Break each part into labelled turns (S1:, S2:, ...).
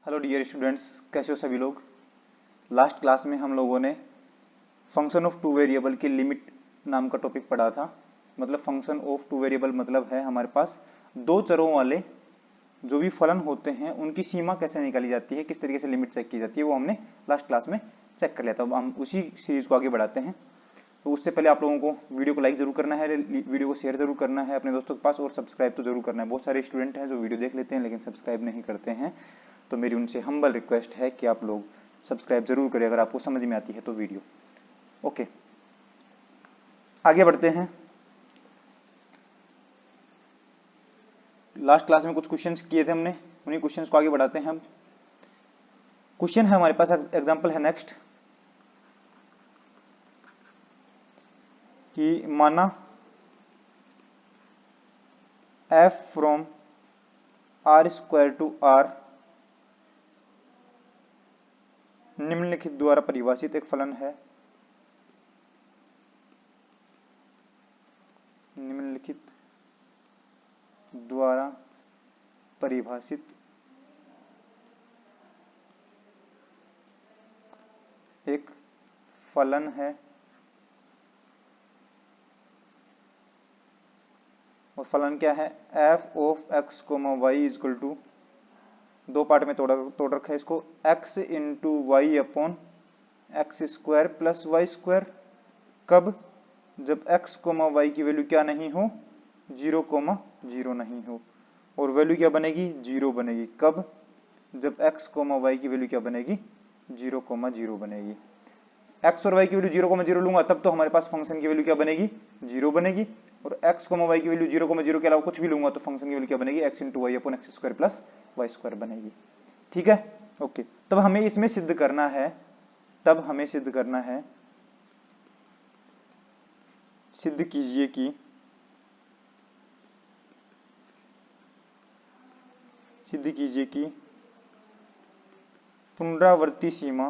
S1: Hello dear students, कैसे हो सभी लोग। लास्ट क्लास में हम लोगों ने फंक्शन ऑफ टू वेरिएबल की लिमिट नाम का टॉपिक पढ़ा था। मतलब फंक्शन ऑफ टू वेरिएबल मतलब है हमारे पास दो चरों वाले जो भी फलन होते हैं उनकी सीमा कैसे निकाली जाती है, किस तरीके से लिमिट चेक की जाती है, वो हमने लास्ट क्लास में चेक कर लिया था। अब हम उसी सीरीज को आगे बढ़ाते हैं। तो उससे पहले आप लोगों को वीडियो को लाइक जरूर करना है, वीडियो को शेयर जरूर करना है अपने दोस्तों के पास, और सब्सक्राइब तो जरूर करना है। बहुत सारे स्टूडेंट हैं जो वीडियो देख लेते हैं लेकिन सब्सक्राइब नहीं करते हैं, तो मेरी उनसे हम्बल रिक्वेस्ट है कि आप लोग सब्सक्राइब जरूर करें अगर आपको समझ में आती है तो वीडियो। ओके, आगे बढ़ते हैं। लास्ट क्लास में कुछ क्वेश्चंस किए थे हमने, उन्हीं क्वेश्चंस को आगे बढ़ाते हैं। हम क्वेश्चन है हमारे पास, एग्जांपल है नेक्स्ट कि माना f from r square to r निम्नलिखित द्वारा परिभाषित एक फलन है। निम्नलिखित द्वारा परिभाषित एक फलन है और फलन क्या है, f of x comma y equal to, दो पार्ट में तोड़ रखा है इसको, x into y upon x square plus y square. कब? जब x कोमा वाई की वैल्यू क्या नहीं हो, 0,0 नहीं हो, और वैल्यू क्या बनेगी, 0 बनेगी। कब? जब x कोमा वाई की वैल्यू क्या बनेगी, 0,0 बनेगी। x और y की वैल्यू 0,0 लूंगा तब तो हमारे पास फंक्शन की वैल्यू क्या बनेगी, 0 बनेगी। और x कोमा वाई की वैल्यू 0,0 के अलावा कुछ भी लूंगा तो फंक्शन की वैल्यू क्या बनेगी, x into y upon x square plus y square बनेगी। ठीक है, ओके। तब हमें इसमें सिद्ध करना है, सिद्ध कीजिए कि पुनरावर्ती सीमा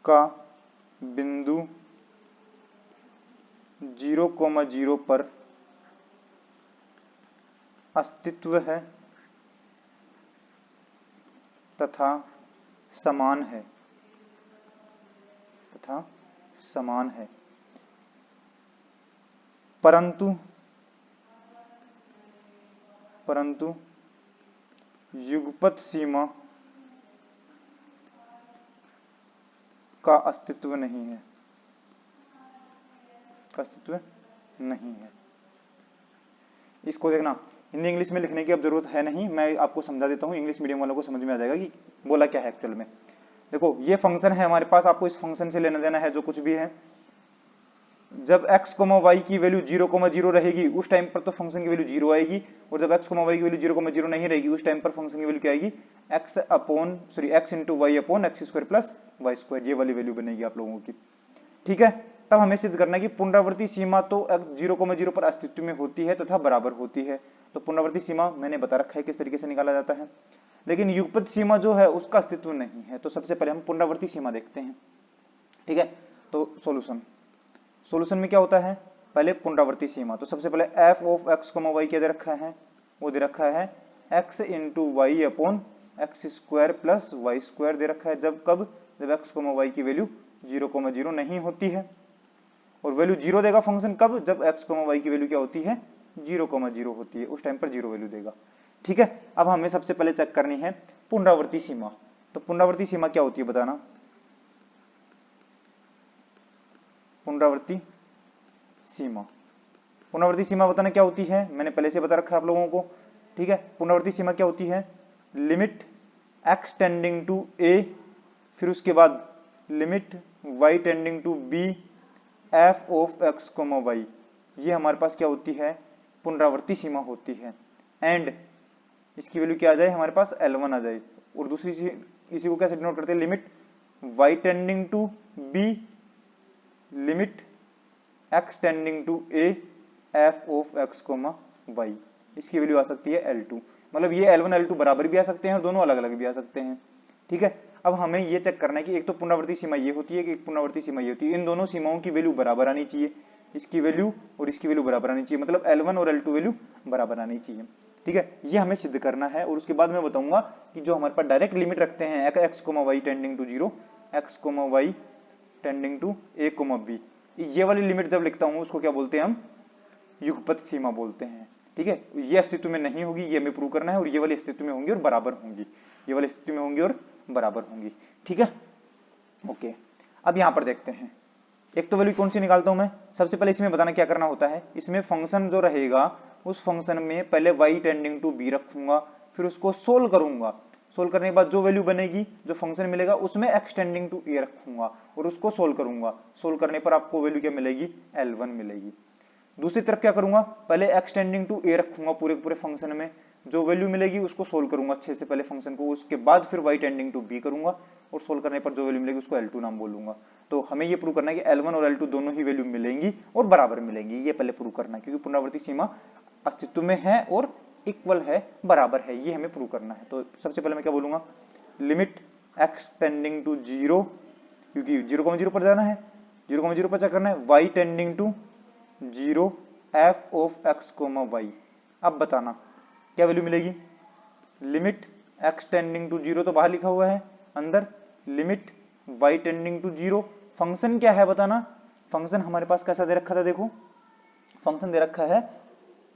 S1: का बिंदु 0,0 पर अस्तित्व है तथा समान है, परंतु युगपत सीमा का अस्तित्व नहीं है। इसको देखना, हिंदी इंग्लिश में लिखने की अब जरूरत है नहीं, मैं आपको समझा देता हूं, इंग्लिश मीडियम वालों को समझ में आ जाएगा कि बोला क्या है एक्चुअल में। देखो ये फंक्शन है हमारे पास, आपको इस फंक्शन से लेना देना है जो कुछ भी है। जब x, y की वैल्यू 0,0 रहेगी उस टाइम पर तो फंक्शन की वैल्यू 0 आएगी, और जब x, y की वैल्यू 0,0 नहीं रहेगी उस टाइम पर फंक्शन की वैल्यू क्या आएगी, x into y upon x square plus y square, ये वाली वैल्यू बनेगी आप लोगों की। ठीक है, तब हमें सिद्ध करना है कि पुनरावर्ती सीमा तो x 0,0 पर अस्तित्व में होती है तथा बराबर होती है। तो पुनरावर्ती सीमा मैंने बता रखा है किस तरीके से निकाला जाता है, लेकिन युगपत सीमा जो है उसका अस्तित्व नहीं है। तो सबसे पहले हम पुनरावर्ती सीमा देखते हैं। ठीक है, तो सॉल्यूशन में क्या होता है, पहले पुनरावर्ती सीमा। तो सबसे पहले f ऑफ x, y क्या दे रखा है, वो दे रखा है x into y upon x square plus y square दे रखा है। जब x, y की वैल्यू 0,0 नहीं होती है, और वैल्यू 0 देगा फंक्शन कब, जब x, y की वैल्यू क्या होती है, 0,0 होती है, उस टाइम पर 0 वैल्यू देगा। ठीक है, अब हमें सबसे पहले चेक करनी है पुनरावर्ती सीमा। तो पुनरावर्ती सीमा क्या होती है बताना, पुनरावर्ती सीमा बताना क्या होती है, मैंने पहले से बता रखा है आप लोगों को। ठीक है, पुनरावर्ती सीमा क्या होती है, limit x tending to a, फिर उसके बाद limit y tending to b f of x, y, ये हमारे पास क्या होती है, पुनरावर्ती सीमा होती है। एंड इसकी वैल्यू क्या आ जाए, हमारे पास L1 आ जाए। और दूसरी इसी को कैसे डिनोट करते हैं, limit y tending to b limit x tending to a f of x, y, इसकी वैल्यू आ सकती है L2। मतलब ये L1 L2 बराबर भी आ सकते हैं और दोनों अलग अलग भी आ सकते हैं। ठीक है, अब हमें ये चेक करना है कि एक तो पुनरावर्ती सीमा ये होती है कि एक पुनरावर्ती सीमा ये होती है, इन दोनों सीमाओं की वैल्यू बराबर आनी चाहिए। इसकी वैल्यू और इसकी वैल्यू बराबर आनी चाहिए, मतलब L1 और L2 वैल्यू बराबर आनी चाहिए। ठीक है, ये हमें सिद्ध करना है और उसके बाद मैं बताऊंगा कि जो हमारे पास डायरेक्ट लिमिट रखते हैं x, y tending to 0, x, y tending to a, b, ये वाली लिमिट जब लिखता हूं उसको क्या बोलते हैं हम, युगपत सीमा बोलते हैं। ठीक है, ये अस्तित्व में नहीं होगी, ये हमें प्रूव करना है, और ये वाली अस्तित्व में होंगी और बराबर होंगी, ये वाली अस्तित्व में होंगी और बराबर होंगी। ठीक है, ओके। अब यहां पर देखते हैं, एक तो वैल्यू कौन सी निकालता हूं मैं, सबसे पहले इसमें बताना क्या करना होता है, इसमें फंक्शन जो रहेगा उस फंक्शन में पहले y टेंडिंग टू b रखूंगा, फिर उसको सोल्व करूंगा, सोल्व करने के बाद जो वैल्यू बनेगी, जो फंक्शन मिलेगा, उसमें x टेंडिंग टू a रखूंगा और उसको सोल्व करूंगा, सोल्व करने पर आपको वैल्यू क्या मिलेगी, L1 मिलेगी। दूसरी तरफ क्या करूंगा, पहले x टेंडिंग टू a रखूंगा पूरे पूरे फंक्शन में, जो वैल्यू मिलेगी उसको सोल्व करूंगा अच्छे से पहले फंक्शन को, उसके बाद फिर y टेंडिंग टू b करूंगा और सोल्व करने पर जो वैल्यू मिलेगी उसको L2 नाम बोलूंगा। तो हमें ये प्रूव करना है कि L1 और L2 दोनों ही वैल्यू मिलेंगी और बराबर मिलेंगी, ये पहले प्रूव करना है, क्योंकि पुनरावर्ती सीमा अस्तित्व में है और इक्वल है, बराबर है, ये हमें प्रूव करना है। तो सबसे पहले मैं क्या बोलूंगा, लिमिट x टेंडिंग टू 0, क्योंकि 0,0 पर जाना है, 0,0 पर चेक करना है, y tending to 0 f of x, y। अब बताना क्या वैल्यू मिलेगी, लिमिट x टेंडिंग टू 0 तो बाहर लिखा हुआ है, अंदर limit y tending to 0, function क्या है बताना, फंक्शन हमारे पास कैसा दे रखा था, देखो फंक्शन दे रखा है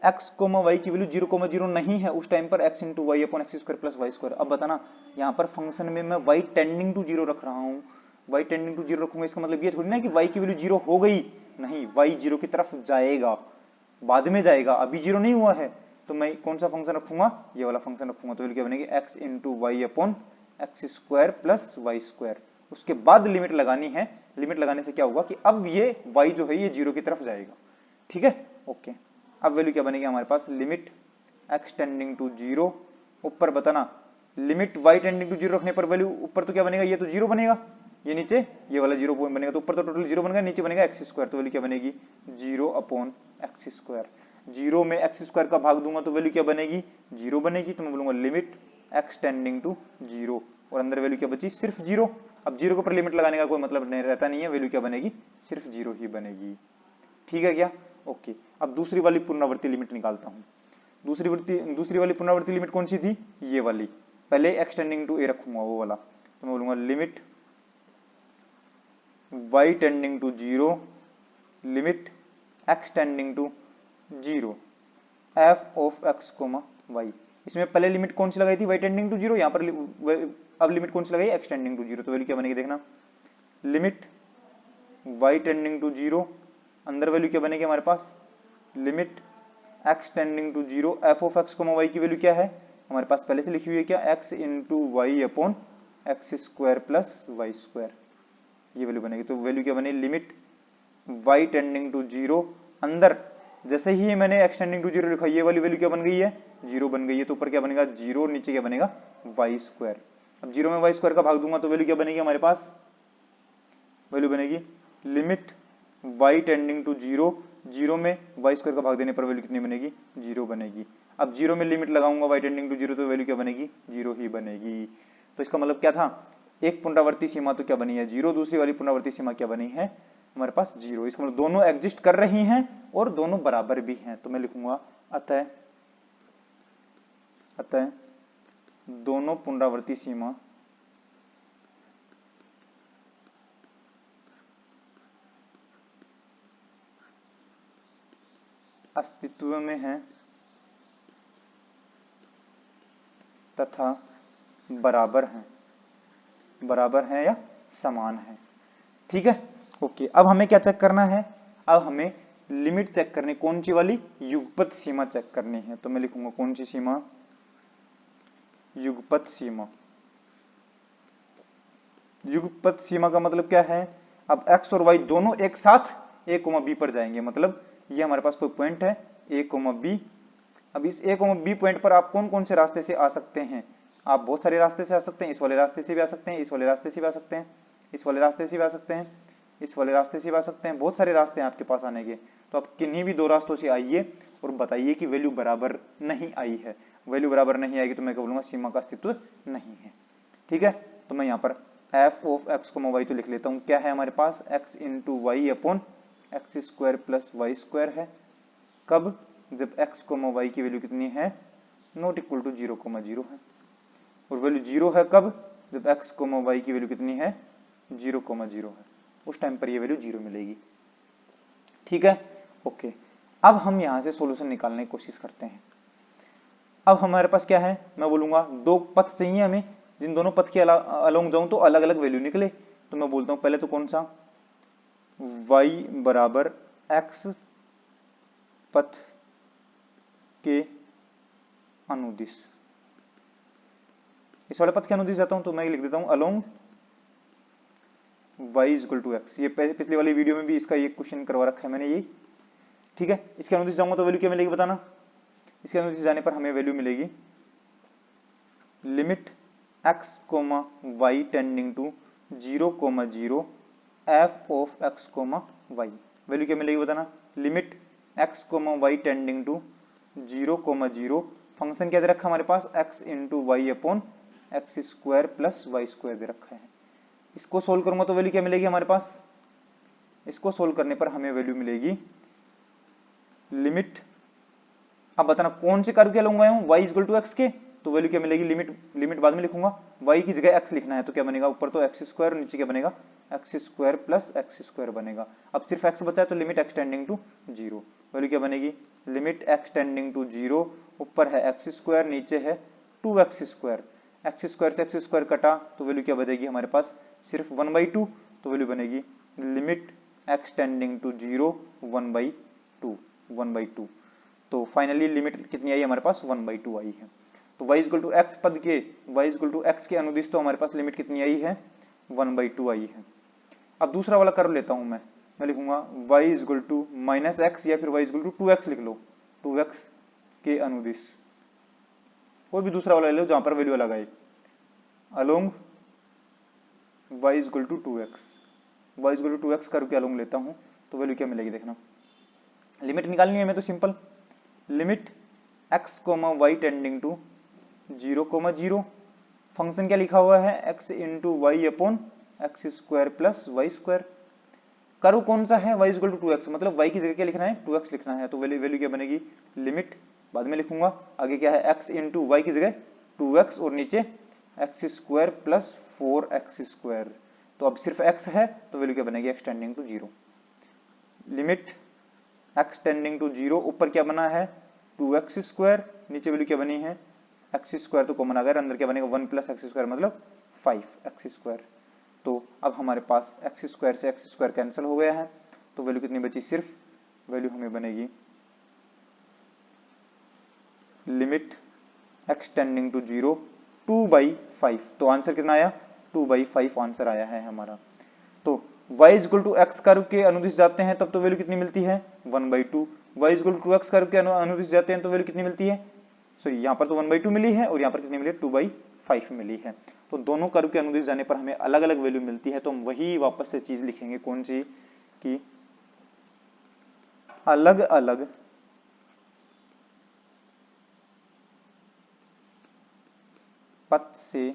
S1: x, y की वैल्यू 0,0 नहीं है उस टाइम पर x into y upon x square plus y square. अब बताना यहाँ पर फंक्शन में मैं y टेंडिंग टू 0 रख रहा हूँ, y टेंडिंग टू 0 रखूंगा, इसका मतलब ये थोड़ी ना कि y की वैल्यू 0 हो गई, नहीं, y 0 की तरफ जाएगा, बाद में जाएगा, अभी 0 नहीं हुआ है, तो मैं कौन सा फंक्शन रखूंगा, ये वाला फंक्शन रखूंगा, तो वैल्यू क्या बनेगी, x into y upon x square plus y square. उसके बाद लिमिट लगानी है, लिमिट लगाने से क्या होगा कि अब ये y जो है ये 0 की तरफ जाएगा। ठीक है, ओके। अब वैल्यू क्या बनेगी हमारे पास, लिमिट x टेंडिंग टू 0, ऊपर बताना लिमिट y टेंडिंग टू 0 रखने पर वैल्यू ऊपर तो क्या बनेगा, ये तो 0 बनेगा, ये नीचे ये वाला 0 बनेगा, तो ऊपर तो टोटल 0 बनेगा, नीचे बनेगा एक्स स्क्वायर, तो वैल्यू क्या बनेगी, 0 अपॉन एक्स स्क्वायर। 0 में एक्स स्क्वायर का भाग दूंगा तो वैल्यू क्या बनेगी, 0 बनेगी, तो मैं बोलूंगा लिमिट x टेंडिंग टू 0, और अंदर वैल्यू क्या बची, सिर्फ 0। अब 0 के ऊपर लिमिट लगाने का कोई मतलब नहीं रहता नहीं है, वैल्यू क्या बनेगी, सिर्फ 0 ही बनेगी। ठीक है क्या, ओके। अब दूसरी वाली पुनरावृत्ति लिमिट निकालता हूं, दूसरी वाली पुनरावृत्ति लिमिट कौन सी थी, ये वाली, पहले x टेंडिंग टू a रखूंगा वो वाला, तो मैं बोलूंगा limit y tending to 0, limit x tending to 0 f of x, y। इसमें पहले लिमिट कौन सी लगाई थी, y टेंडिंग टू 0, यहां पर अब लिमिट कौन सी लगाई, x टेंडिंग टू 0, तो वैल्यू क्या बनेगी, देखना लिमिट y टेंडिंग टू 0, अंदर वैल्यू क्या बनेगी हमारे पास, limit x tending to 0 f of x, y की वैल्यू क्या है हमारे पास पहले से लिखी हुई है, क्या, x into y upon x square plus y square, ये वैल्यू बनेगी। तो वैल्यू क्या बनेगी, लिमिट y टेंडिंग टू 0, अंदर जैसे ही मैंने x टेंडिंग टू 0 लिखा, ये वाली वैल्यू क्या बन गई है, 0 बन गई है, तो ऊपर क्या बनेगा 0, नीचे क्या बनेगा वाई स्क्वायर। अब 0 में वाई स्क्वायर का भाग दूंगा तो वैल्यू क्या बनेगी हमारे पास, वैल्यू बनेगी लिमिट y टेंडिंग टू 0, 0 में वाई स्क्वायर का भाग देने पर वैल्यू कितनी बनेगी, 0 बनेगी। अब 0 में लिमिट लगाऊंगा y टेंडिंग टू 0, तो वैल्यू क्या बनेगी, 0 ही बनेगी। तो इसका मतलब क्या था, एक पुनरावर्ती सीमा तो क्या बनी है 0, दूसरी वाली पुनरावर्ती सीमा क्या बनी है हमारे पास 0। इसका मतलब दोनों एग्जिस्ट कर रही हैं और दोनों बराबर भी हैं, तो मैं लिखूंगा अतः दोनों पुनरावर्ती सीमा अस्तित्व में है तथा बराबर हैं या समान है। ठीक है, ओके। अब हमें क्या चेक करना है, अब हमें लिमिट चेक करनी, कौन सी वाली, युगपत सीमा चेक करनी है, तो मैं लिखूंगा कौन सी सीमा, युगपत सीमा। युगपत सीमा का मतलब क्या है, अब x और y दोनों एक साथ a, b पर जाएंगे, मतलब ये हमारे पास कोई पॉइंट है a, b। अब इस a, b पॉइंट पर आप कौन कौन से रास्ते से आ सकते हैं, आप बहुत सारे रास्ते से आ सकते हैं, इस वाले रास्ते से भी आ सकते हैं, इस वाले रास्ते से भी आ सकते हैं, इस वाले रास्ते से भी आ सकते हैं, इस वाले रास्ते से भी आ सकते हैं, बहुत सारे रास्ते हैं आपके पास आने के। तो आप किन्हीं भी दो रास्तों से आइए और बताइए कि वैल्यू बराबर नहीं आई है, वैल्यू बराबर नहीं आएगी तो मैं क्या बोलूंगा, सीमा का अस्तित्व नहीं है। ठीक है, तो मैं यहाँ पर f ऑफ x, y तो लिख लेता हूँ, क्या है हमारे पास x into y upon x square plus y square है। कब? जब एक्स कोमा वाई की वैल्यू कितनी है? नॉट इक्वल टू 0,0 है। और वैल्यू 0 है कब? जब एक्स कोमा वाई की वैल्यू कितनी है? 0,0 है। उस टाइम पर ये वैल्यू 0 मिलेगी। ठीक है, ओके। अब हम यहां से सॉल्यूशन निकालने की कोशिश करते हैं। अब हमारे पास क्या है, मैं बोलूंगा दो पथ चाहिए हमें, जिन दोनों पथ के अलोंग जाऊं तो अलग अलग वैल्यू निकले। तो मैं बोलता हूं पहले तो कौन सा, y बराबर x पथ के अनुदिश। इस वाले पथ के अनुदिश जाता हूं तो मैं लिख देता हूं along y equal to x. ये पिछली वाली वीडियो में भी इसका ये क्वेश्चन करवा रखा है मैंने यही। ठीक है, इसके अनुदिश जाऊंगा तो वैल्यू क्या मिलेगी बताना। इसके अनुदिश जाने पर हमें वैल्यू मिलेगी limit x comma y tending to 0,0 f of x comma y. Value क्या मिलेगी बताना। Limit x comma y tending to 0,0, function क्या दे रखा हमारे पास, x into y upon x square plus y square दे रखा है। इसको सोल्व करूंगा तो वैल्यू क्या मिलेगी हमारे पास। इसको सोल्व करने पर हमें वैल्यू मिलेगी लिमिट, अब बताना कौन से कर्व के लूंगा हूं, y इक्वल टू एक्स के। तो वैल्यू क्या मिलेगी, लिमिट बाद में लिखूंगा, y की जगह x लिखना है तो क्या बनेगा, ऊपर तो एक्स स्क्वायर, नीचे क्या बनेगा x square plus x square बनेगा। अब सिर्फ x बचा है तो limit x tending to 0, value क्या बनेगी लिमिट x टेंडिंग टू 0, ऊपर है एक्स स्क्वायर नीचे है 2x स्क्वायर, एक्स स्क्वायर से एक्स स्क्वायर कटा तो वैल्यू क्या बचेगी हमारे पास सिर्फ 1/2, तो वैल्यू बनेगी लिमिट x टेंडिंग टू 0 1/2। तो फाइनली लिमिट कितनी आई हमारे पास 1/2 आई है। तो y इक्वल टू एक्स पद के, y इक्वल टू एक्स के अनुदिश तो हमारे पास लिमिट कितनी आई है 1/2 आई है। अब दूसरा वाला कर्व लेता हूं मैं लिखूंगा y equal to minus x या फिर y इक्वल टू 2x लिख लो, 2x के अनुदिश। कोई भी दूसरा वाला ले लो जहां पर वैल्यू अलग आए। Along y equal to 2x, y equal to 2x curve के अलोंग लेता हूं तो वैल्यू क्या मिलेगी देखना। लिमिट निकालनी है हमें तो simple, limit x comma y tending to 0,0, function क्या लिखा हुआ है x into y upon x square plus y square. Curve कौन सा है y इक्वल टू 2x, मतलब y की जगह क्या लिखना है 2x लिखना है, तो वैल्यू क्या बनेगी लिमिट बाद में लिखूंगा, आगे क्या है x इंटू वाई की जगह 2x और नीचे x square plus 4x square. तो अब सिर्फ x है तो वैल्यू क्या बनेगी x tending to 0, limit x tending to 0, ऊपर क्या बना है 2x स्क्वायर, नीचे वैल्यू क्या बनी है एक्स स्क्वायर, तो कॉमन आ गया, अंदर क्या बनेगा 1 प्लस एक्स स्क्वायर मतलब 5x स्क्वायर। तो अब हमारे पास एक्स स्क्वायर से एक्स स्क्वायर कैंसिल हो गया है, तो वैल्यू कितनी बची, सिर्फ वैल्यू हमें बनेगी लिमिट x टेंडिंग टू 0 2/5। तो आंसर कितना आया 2/5 आंसर आया है हमारा। तो y equal to x curve के अनुदिश जाते हैं तब तो वैल्यू कितनी मिलती है 1/2, y equal to x curve के अनुदिश जाते हैं तो वैल्यू कितनी मिलती है, सॉरी यहाँ पर तो 1/2 मिली है और यहाँ पर कितनी मिली 2/5 मिली है। तो दोनों कर्व के अनुदिश जाने पर हमें अलग अलग वैल्यू मिलती है, तो हम वही वापस से चीज लिखेंगे, कौन सी कि अलग अलग पथ से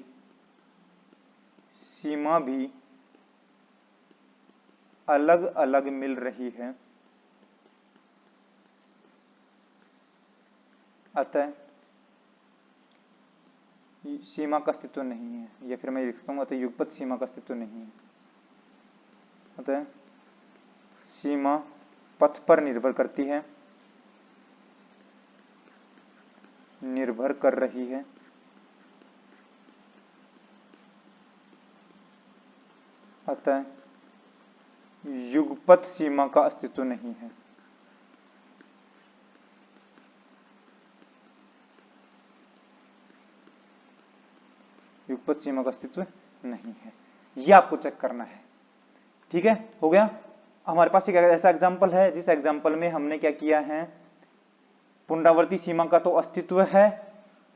S1: सीमा भी अलग अलग मिल रही है, अतः सीमा का अस्तित्व नहीं है, या फिर मैं लिखता हूं अतः युगपत सीमा का अस्तित्व नहीं है, अतः सीमा पथ पर निर्भर करती है, निर्भर कर रही है, अतः युगपत सीमा का अस्तित्व नहीं है। युगपत सीमा का अस्तित्व नहीं है, ये आपको चेक करना है। ठीक है, हो गया। हमारे पास एक ऐसा एग्जांपल है जिस एग्जांपल में हमने क्या किया है, पुनरावर्ती सीमा का तो अस्तित्व है,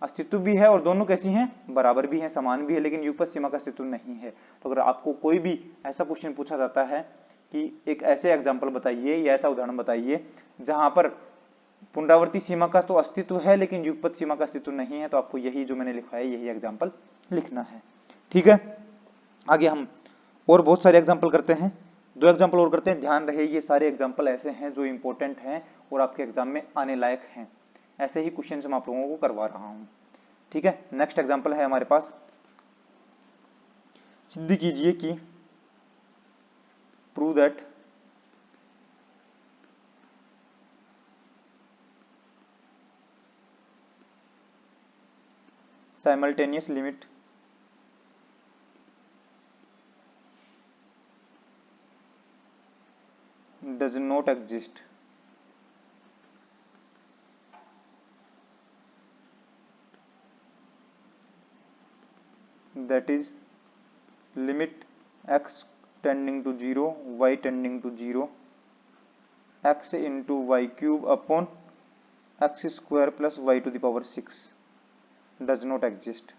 S1: अस्तित्व भी है और दोनों कैसी हैं बराबर भी हैं, समान भी है, लेकिन युगपत सीमा का अस्तित्व नहीं है। तो अगर आपको कोई भी ऐसा क्वेश्चन पूछा जाता है कि एक ऐसे एग्जाम्पल बताइए या ऐसा उदाहरण बताइए जहां पर पुनरावर्ती सीमा का तो अस्तित्व है लेकिन युगपत सीमा का अस्तित्व नहीं है, तो आपको यही जो मैंने लिखा है यही एग्जाम्पल लिखना है। ठीक है, आगे हम और बहुत सारे एग्जाम्पल करते हैं। दो एग्जाम्पल और करते हैं, ध्यान रहे ये सारे एग्जाम्पल ऐसे हैं जो इंपॉर्टेंट हैं और आपके एग्जाम में आने लायक हैं। ऐसे ही क्वेश्चन मैं आप लोगों को करवा रहा हूं। ठीक है, नेक्स्ट एग्जाम्पल है हमारे पास, सिद्ध कीजिए कि prove that simultaneous limit does not exist that is limit x tending to 0 y tending to 0 x into y cube upon x square plus y to the power 6 does not exist।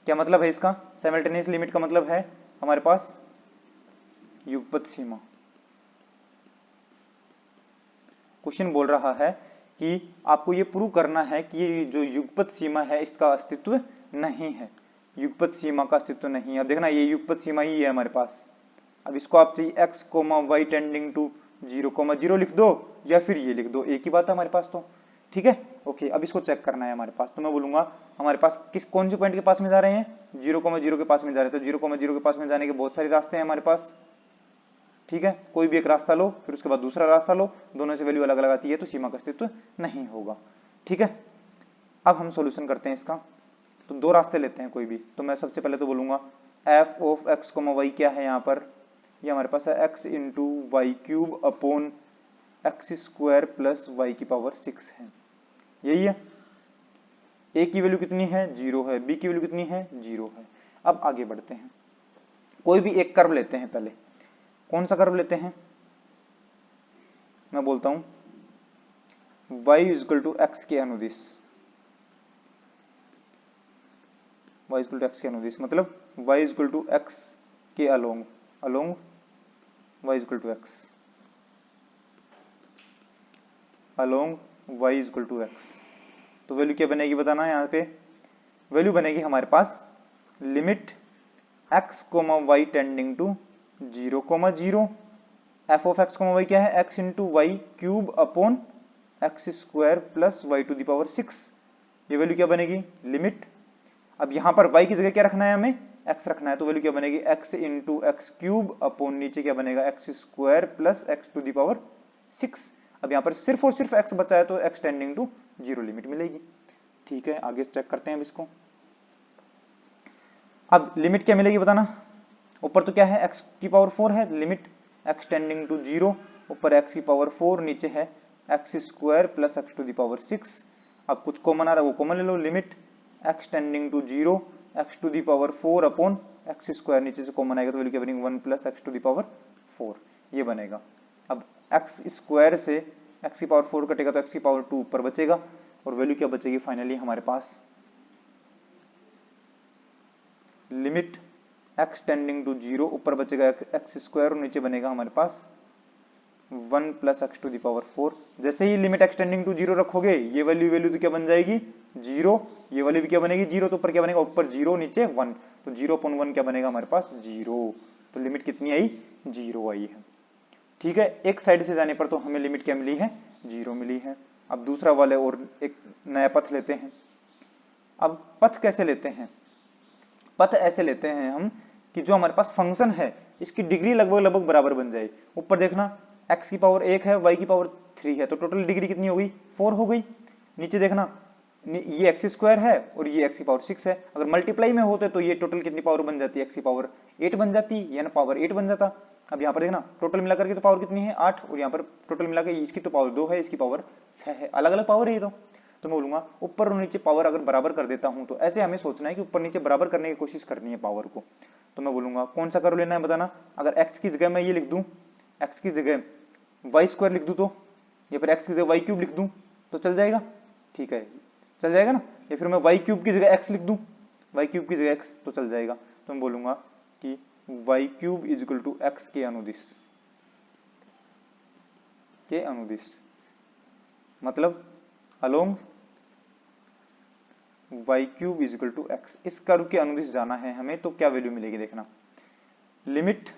S1: क्या मतलब है इसका? Simultaneous limit का मतलब है हमारे पास युगपत सीमा। Question बोल रहा है कि आपको ये प्रूव करना है कि ये जो युगपत सीमा है इसका अस्तित्व नहीं है, युगपत सीमा का अस्तित्व नहीं है। अब देखना ये युगपत सीमा ही है हमारे पास। अब इसको आप चाहिए x, y टेंडिंग टू 0, 0 लिख दो या फिर ये लिख दो, एक ही बात है हमारे पास तो। ठीक है, ओके। अब इसको चेक करना है हमारे पास, तो मैं बोलूंगा हमारे पास कौन से पॉइंट के पास में जा रहे हैं? 0, 0 के पास में जा रहे हैं। तो 0, 0 के पास में जाने के बहुत सारे रास्ते हैं हमारे पास। ठीक है, कोई भी एक रास्ता लो, फिर उसके बाद दूसरा रास्ता लो, दोनों से वैल्यू अलग अलग आती है तो सीमा का अस्तित्व नहीं होगा। ठीक है, अब हम सॉल्यूशन करते हैं इसका। तो दो रास्ते लेते हैं कोई भी, तो मैं सबसे पहले तो बोलूंगा f ऑफ x, y क्या है यहाँ पर? ये हमारे पास है x into y cube upon x square plus y की पावर 6 है, यही है। a की वैल्यू कितनी है? 0 है। b की वैल्यू कितनी है? 0 है। अब आगे बढ़ते हैं, कोई भी एक कर्व लेते हैं पहले। कौन सा कर्व लेते हैं? मैं बोलता हूं y इक्वल टू एक्स के अनुदिश, y इक्वल टू एक्स के अनुदिश मतलब y इक्वल टू एक्स के along, along y equal to x, along y equal to x. तो वैल्यू क्या बनेगी बताना, यहाँ पे वैल्यू बनेगी हमारे पास limit x, y tending to 0, 0 f of x, y क्या है? x into y cube upon x square plus y to the power 6। ये वैल्यू क्या बनेगी? लिमिट, अब यहां पर y की जगह क्या रखना है? हमें x रखना है, तो वैल्यू क्या बनेगी? x into x cube upon नीचे क्या बनेगा? X square plus x to the power 6। अब यहां पर सिर्फ और सिर्फ x बचा है तो x टेंडिंग टू 0 लिमिट मिलेगी। ठीक है, आगे चेक करते हैं अब इसको। अब लिमिट क्या मिलेगी बताना? ऊपर तो क्या है? x की पावर 4 है, लिमिट x टेंडिंग टू 0, ऊपर x की पावर 4, नीचे है x square plus x to the power 6। अब कुछ कॉमन आ रहा है वो कॉमन ले लो, limit x tending to 0, x to the power 4 upon x square, नीचे से कॉमन आएगा तो वैल्यू क्या बनेगी? 1 plus x to the power 4, ये बनेगा। अब एक्स स्क्वायर से एक्स की पावर 4 कटेगा तो एक्स की पावर 2 ऊपर बचेगा, और वैल्यू क्या बचेगी फाइनली हमारे पास? लिमिट x टेंडिंग टू 0, ऊपर बचेगा एक्स स्क्वायर और नीचे बनेगा हमारे पास 1 plus x to the power 4। जैसे ही लिमिट x टेंडिंग टू 0 रखोगे ये वैल्यू तो क्या बन जाएगी? 0। ये वाली भी क्या बनेगी? 0। तो ऊपर क्या बनेगा? ऊपर 0 नीचे 1, तो 0/1 क्या बनेगा हमारे पास? 0। तो लिमिट कितनी आई? 0 आई है। ठीक है, एक साइड से जाने पर तो हमें लिमिट क्या मिली है? 0 मिली है। अब दूसरा वाले और एक नया पथ लेते हैं। अब पथ कैसे लेते हैं? पथ ऐसे लेते हैं हम कि जो हमारे पास फंक्शन है इसकी डिग्री लगभग लगभग बराबर बन जाए। ऊपर देखना x की पावर 1 है, y की पावर 3 है, तो टोटल डिग्री कितनी हो गई? 4 हो गई। नीचे देखना ये एक्स स्क्वायर है और ये एक्स की पावर 6 है, अगर मल्टीप्लाई में होते तो ये टोटल कितनी पावर बन जाती है? एक्स की पावर 8 बन जाती, यानी पावर 8 बन जाता। अब यहाँ पर देखना टोटल मिलाकर के तो पावर कितनी है? 8, और यहाँ पर टोटल मिलाकर इसकी तो पावर 2 है, इसकी पावर 6 है, अलग अलग पावर है ये तो मैं बोलूंगा ऊपर और नीचे पावर अगर बराबर कर देता हूं, तो ऐसे हमें सोचना है कि ऊपर नीचे बराबर करने की कोशिश करनी है पावर को। तो मैं बोलूंगा कौन सा कर्व लेना है बताना? अगर x की जगह मैं ये लिख दूं, x की जगह वाई स्क्वायर लिख दूं, तो या फिर x की जगह वाई क्यूब लिख दूं तो चल जाएगा? ठीक है, चल जाएगा ना। या फिर मैं वाई क्यूब की जगह x लिख दूं, वाई क्यूब की जगह x, तो चल जाएगा। तो मैं बोलूंगा कि y cube is equal to x के अनुदिश, के अनुदिश मतलब along y cube is equal to x. इस कर्व के अनुदिश जाना है हमें, तो क्या वैल्यू मिलेगी देखना, limit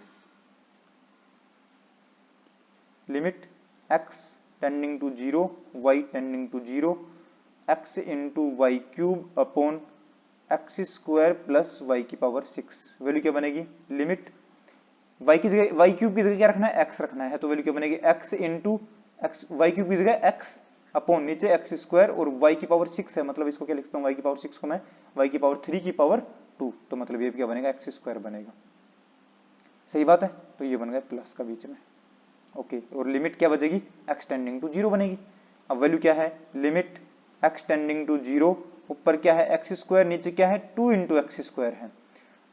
S1: x tending to 0 y tending to 0 x into y cube upon x square plus y की पावर 6। वैल्यू क्या बनेगी, लिमिट y की जगह वाई क्यूब की जगह क्या रखना है, x रखना है, तो वैल्यू क्या बनेगी x into x, y cube की जगह x अपॉन नीचे एक्स स्क्वायर और y की पावर 6 है, मतलब इसको क्या लिखता हूँ, y की पावर 6 को मैं y की पावर 3 की पावर 2, तो मतलब ये क्या बनेगा, एक्स स्क्वायर बनेगा। सही बात है, तो ये बन गया प्लस का बीच में, ओके। और लिमिट क्या बचेगी, x टेंडिंग टू 0 बनेगी। अब वैल्यू क्या है, लिमिट x टेंडिंग टू 0, ऊपर क्या है एक्स स्क्वायर, नीचे क्या है 2 इंटू एक्स स्क्वायर है,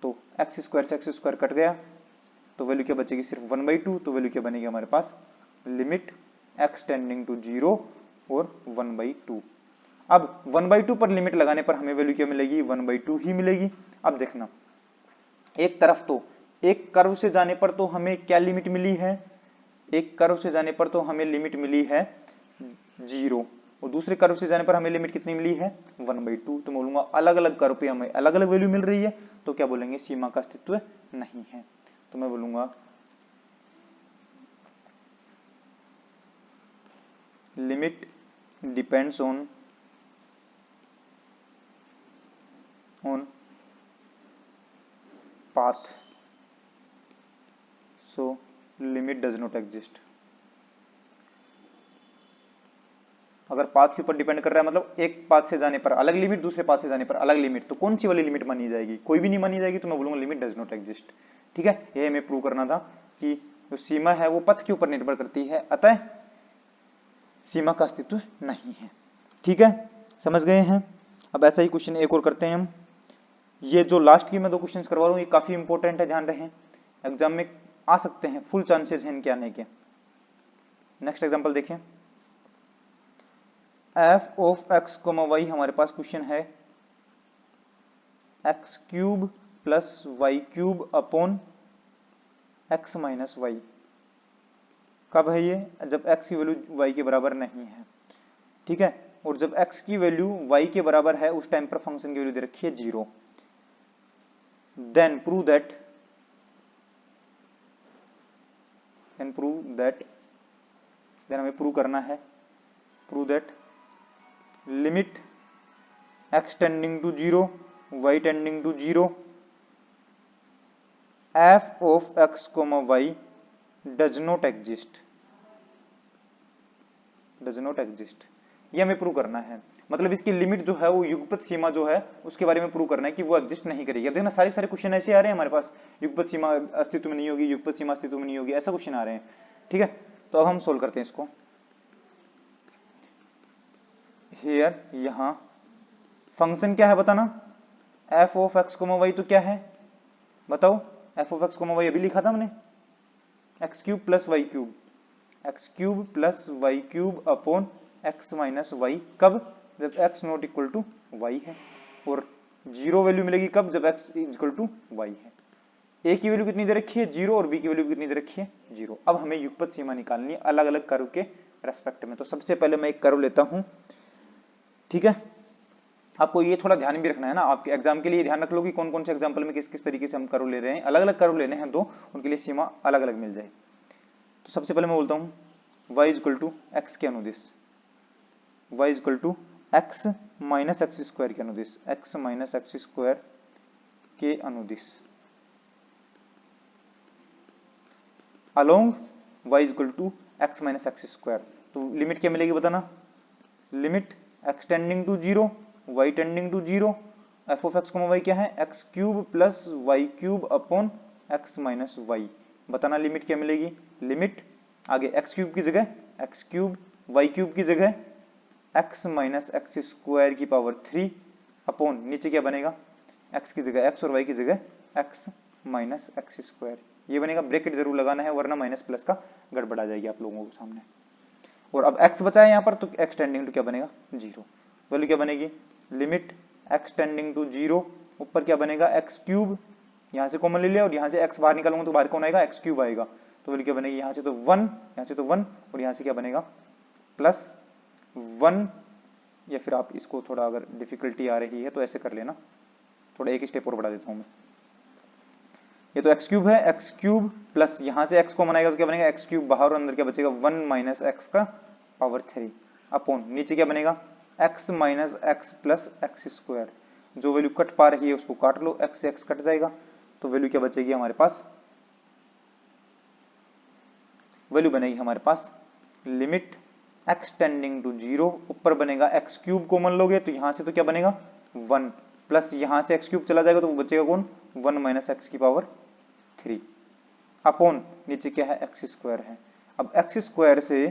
S1: तो एक्स स्क्वायर से एक्स स्क्वायर कट गया, तो वैल्यू क्या बचेगी, सिर्फ 1/2, तो वैल्यू क्या बनेगी हमारे पास, लिमिट x टेंडिंग टू 0 और 1/2। अब 1/2 पर लिमिट लगाने पर हमें वैल्यू क्या मिलेगी, 1/2 ही मिलेगी। अब देखना, एक तरफ तो एक कर्व से जाने पर तो हमें क्या लिमिट मिली है, एक कर्व से जाने पर तो हमें लिमिट मिली है 0, और दूसरे कर्व से जाने पर हमें लिमिट कितनी मिली है, 1/2। तो मैं बोलूंगा अलग अलग कर्व पे हमें अलग अलग वैल्यू मिल रही है, तो क्या बोलेंगे, सीमा का अस्तित्व नहीं है। तो मैं बोलूंगा limit depends on path, so limit does not exist. अगर पाथ के ऊपर डिपेंड कर रहा है, मतलब एक पाथ से जाने पर अलग लिमिट, दूसरे पाथ से जाने पर अलग लिमिट, तो कौन सी वाली लिमिट मानी जाएगी, कोई भी नहीं मानी जाएगी, तो मैं बोलूंगा लिमिट डज नॉट एग्जिस्ट। ठीक है, ये हमें प्रूव करना था कि जो सीमा है वो पथ के ऊपर निर्भर करती है, अतः सीमा का अस्तित्व नहीं है। ठीक है, समझ गए हैं। अब ऐसा ही क्वेश्चन एक और करते हैं हम। ये जो लास्ट की मैं 2 क्वेश्चन करवा रहा हूँ, ये काफी इंपॉर्टेंट है, ध्यान रखें, एग्जाम में आ सकते हैं, फुल चांसेस हैं इनके आने के। नेक्स्ट एग्जांपल देखें, f of x comma y, हमारे पास क्वेश्चन है x cube plus y cube upon x minus y. कब है ये, जब x की वैल्यू y के बराबर नहीं है। ठीक है, और जब x की वैल्यू y के बराबर है उस टाइम पर फंक्शन की वैल्यू दे रखी है 0। देन प्रूव दैट देन हमें प्रूव करना है, prove that limit x tending to 0 y tending to 0 f of x comma y does not exist, ये हमें प्रूव करना है। मतलब इसकी लिमिट जो है वो युगपत सीमा जो है उसके बारे में प्रूव करना है कि वो एग्जिस्ट नहीं करेगी। अब देखना सारे क्वेश्चन ऐसे आ रहे हैं हमारे पास, युगपत सीमा अस्तित्व में नहीं होगी, युगपत सीमा अस्तित्व में नहीं होगी, ऐसा क्वेश्चन आ रहे हैं। ठीक है, तो अब हम सोल्व करते हैं इसको। हियर यहां फंक्शन क्या है बताना, f of x comma y, तो क्या है बताओ, f of x comma y अभी लिखा था हमने, x cube plus y cube, x cube plus y cube upon x minus y. कब, जब x not equal to y है, और 0 वैल्यू मिलेगी कब, जब x इक्वल टू वाई है। a की वैल्यू कितनी दे रखी है 0, और b की वैल्यू कितनी दे रखी है 0। अब हमें युगपत सीमा निकालनी है अलग अलग कर्व के रेस्पेक्ट में। तो सबसे पहले मैं एक कर्व लेता हूं, ठीक है। आपको ये थोड़ा ध्यान भी रखना है ना, आपके एग्जाम के लिए ध्यान रख लो कि कौन कौन से एग्जाम्पल में किस किस तरीके से हम कर्व ले रहे हैं, अलग अलग कर्व लेने हैं, 2 उनके लिए सीमा अलग अलग मिल जाए। तो सबसे पहले मैं बोलता हूं y इक्वल टू एक्स के अनुदिश, y equal to x minus x square के अनुदिश, एक्स माइनस एक्स स्क्वायर के अनुदिश along y equal to x minus x square. तो लिमिट क्या मिलेगी बताना, limit x tending to 0 y tending to 0 f of x y क्या है, x cube plus y cube upon x minus y. बताना limit क्या मिलेगी, लिमिट आगे एक्स क्यूब की जगह एक्स क्यूब, वाई क्यूब की जगह एक्स माइनस एक्स स्क्वायर की पावर 3 अपॉन नीचे क्या बनेगा, एक्स की जगह एक्स और वाई की जगह एक्स माइनस एक्स स्क्वायर। ये बनेगा, ब्रैकेट जरूर लगाना है वरना माइनस प्लस का गड़बड़ आ जाएगी आप लोगों के सामने। और अब x बचा है यहाँ पर, तो x टेंडिंग टू क्या बनेगा 0। वैल्यू क्या बनेगी, लिमिट x टेंडिंग टू 0, ऊपर क्या बनेगा x क्यूब, यहाँ से कॉमन ले लिया और यहाँ से x बाहर निकालूंगा तो बाहर कौन आएगा, x क्यूब आएगा। तो वैल्यू क्या बनेगी, यहाँ से तो 1, यहाँ से तो 1, और यहाँ से क्या बनेगा प्लस 1 या फिर आप इसको थोड़ा अगर डिफिकल्टी आ रही है तो ऐसे कर लेना, थोड़ा एक स्टेप और बढ़ा देता हूं मैं। ये तो एक्स क्यूब है, एक्स क्यूब प्लस यहां से एक्स को बनाएगा तो क्या बनेगा, एक्स क्यूब बाहर और अंदर क्या बचेगा 1 माइनस एक्स का पावर 3 अपॉन नीचे क्या बनेगा x minus x plus x square. जो वैल्यू कट पा रही है उसको काट लो, x से x कट जाएगा तो वैल्यू क्या बचेगी हमारे पास, वैल्यू बनेगी हमारे पास लिमिट x टेंडिंग टू 0, ऊपर बनेगा x क्यूब कॉमन लोगे तो यहां से तो क्या बनेगा 1 प्लस यहां से x क्यूब चला जाएगा तो वो बचेगा कौन 1 माइनस एक्स की पावर 3 अपॉन नीचे क्या है एक्स स्क्वायर है। अब एक्स स्क्वायर से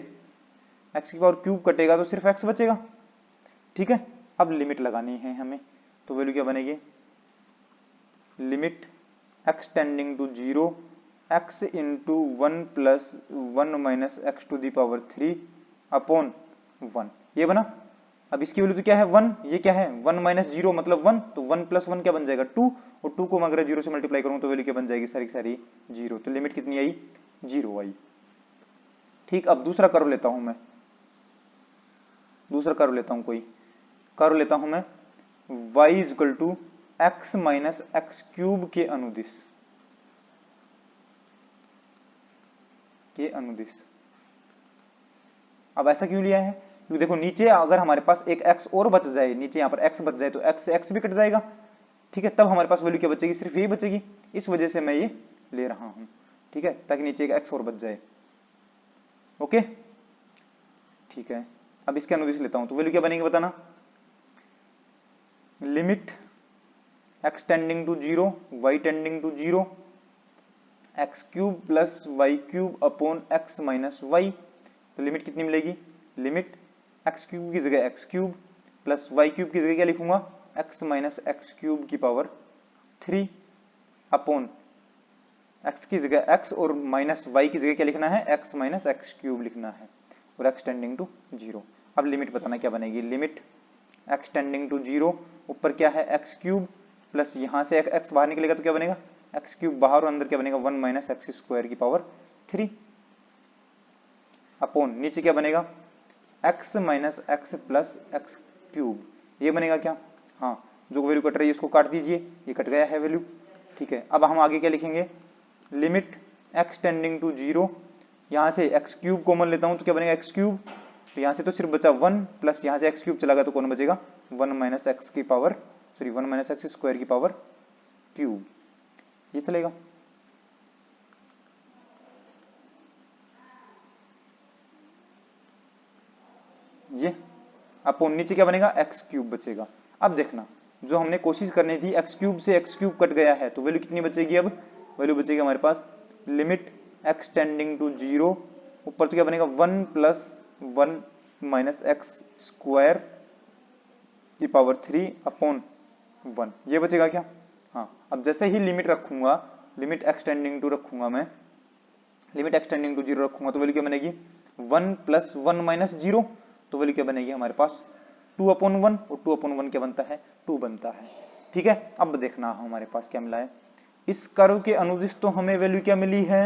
S1: एक्स की पावर क्यूब कटेगा तो सिर्फ एक्स बचेगा, ठीक है। अब लिमिट लगानी है हमें तो वैल्यू क्या बनेगी, limit x tending to 0 x into 1 plus 1 minus x to the power 3 upon 1, ये बना। अब इसकी वैल्यू तो क्या है 1, ये क्या है 1 माइनस 0 मतलब 1, तो 1 प्लस 1 क्या बन जाएगा 2, और 2 को मैं अगर 0 से मल्टीप्लाई करूं तो वैल्यू क्या बन जाएगी सारी सारी 0, तो लिमिट कितनी आई 0 आई, ठीक। अब दूसरा कर्व लेता हूं मैं, दूसरा कर्व लेता हूं, कोई कर्व लेता हूं मैं y equal to x minus x cube के अनुदिश, के अनुदिश। अब ऐसा क्यों लिया है, क्योंकि देखो नीचे अगर हमारे पास एक x और बच जाए, नीचे यहां पर x बच जाए तो x से x भी कट जाएगा, ठीक है, तब हमारे पास वैल्यू क्या बचेगी, सिर्फ यही बचेगी। इस वजह से मैं ये ले रहा हूं, ठीक है, ताकि नीचे एक x और बच जाए, ओके, ठीक है। अब इसके अनुदिश लेता हूं तो वैल्यू क्या बनेगी बताना, limit x tending to 0 y tending to 0 x cube plus y cube upon x minus y, तो लिमिट कितनी मिलेगी, लिमिट एक्स क्यूब की जगह x cube plus y cube की जगह क्या लिखूंगा एक्स माइनस एक्स क्यूब की पावर 3 अपॉन एक्स की जगह एक्स और माइनस वाई की जगह क्या लिखना है एक्स माइनस एक्स क्यूब लिखना है, और एक्स टेंडिंग टू 0। अब लिमिट बताना क्या बनेगी, लिमिट एक्स टेंडिंग टू 0, ऊपर क्या है एक्स क्यूब प्लस यहां से एक्स बाहर निकलेगा तो क्या बनेगा एक्स क्यूब बाहर और अंदर क्या बनेगा 1 माइनस एक्स स्क्वायर की पावर 3 अपॉन नीचे क्या बनेगा x minus x plus x cube, ये बनेगा क्या, हाँ जो वैल्यू कट रही है उसको काट दीजिए, ये कट गया है वैल्यू, ठीक है। अब हम आगे क्या लिखेंगे, लिमिट x टेंडिंग टू 0, यहां से एक्स क्यूब कॉमन लेता हूं तो क्या बनेगा एक्स क्यूब, तो यहां से तो सिर्फ बचा 1 प्लस यहां से एक्स क्यूब चला गया तो कौन बचेगा 1 माइनस एक्स की पावर 1 माइनस एक्स स्क्वायर की पावर क्यूब, ये चलेगा। ये अपॉन नीचे क्या बनेगा एक्स क्यूब बचेगा। अब देखना जो हमने कोशिश करनी थी एक्स क्यूब से एक्स क्यूब कट गया है तो वैल्यू कितनी बचेगी, अब वैल्यू बचेगी हमारे पास लिमिट एक्स टेंडिंग टू 0, ऊपर तो क्या बनेगा 1 प्लस 1 माइनस एक्स स्क्वायर की पावर 3 अपॉन 1, ये बचेगा क्या, हाँ। अब जैसे ही लिमिट रखूंगा, लिमिट एक्स टेंडिंग टू रखूंगा मैं, लिमिट एक्स टेंडिंग टू 0 रखूंगा तो वैल्यू क्या बनेगी 1 प्लस 1 माइनस 0, तो वैल्यू क्या बनेगी हमारे पास 2 अपॉन 1, और 2 अपॉन 1 क्या बनता है 2 बनता है, ठीक है। अब देखना हमारे पास क्या मिला है, इस कर्व के अनुदिश तो हमें वैल्यू क्या मिली है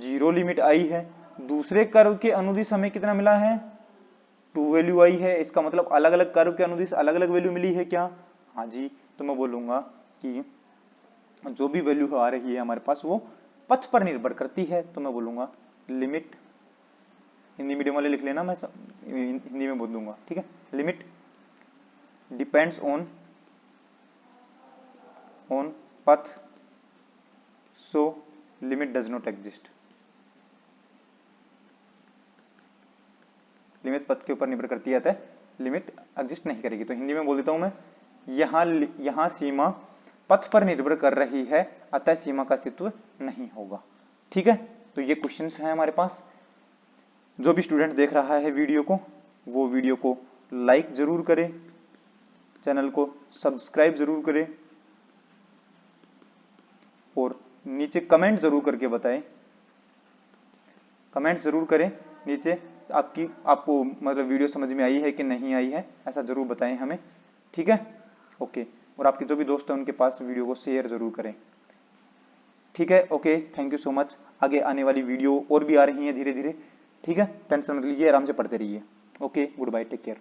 S1: 0 लिमिट आई है, दूसरे कर्व के अनुदिश हमें कितना मिला है 2 वैल्यू आई है, इसका मतलब अलग अलग कर्व के अनुदिश अलग अलग वैल्यू मिली है क्या, हाँ जी। तो मैं बोलूंगा कि जो भी वैल्यू आ रही है हमारे पास वो पथ पर निर्भर करती है, तो मैं बोलूंगा लिमिट, हिंदी मीडियम वाले लिख लेना, मैं हिंदी में बोल दूंगा, ठीक है, लिमिट डिपेंड्स ऑन पथ, so limit does not exist, limit पथ के ऊपर निर्भर करती है अतः लिमिट एग्जिस्ट नहीं करेगी। तो हिंदी में बोल देता हूं मैं, यहां सीमा पथ पर निर्भर कर रही है अतः सीमा का अस्तित्व नहीं होगा, ठीक है। तो ये क्वेश्चंस हैं हमारे पास। जो भी स्टूडेंट देख रहा है वीडियो को वो वीडियो को लाइक जरूर करे, चैनल को सब्सक्राइब जरूर करे, और नीचे कमेंट जरूर करके बताएं, कमेंट जरूर करें नीचे आपको मतलब वीडियो समझ में आई है कि नहीं आई है, ऐसा जरूर बताएं हमें, ठीक है, ओके। और आपके जो भी दोस्त हैं उनके पास वीडियो को शेयर जरूर करें, ठीक है, okay, thank you so much. आगे आने वाली वीडियो और भी आ रही हैं धीरे धीरे, ठीक है, टेंशन मत लीजिए, आराम से पढ़ते रहिए, okay, goodbye, take care.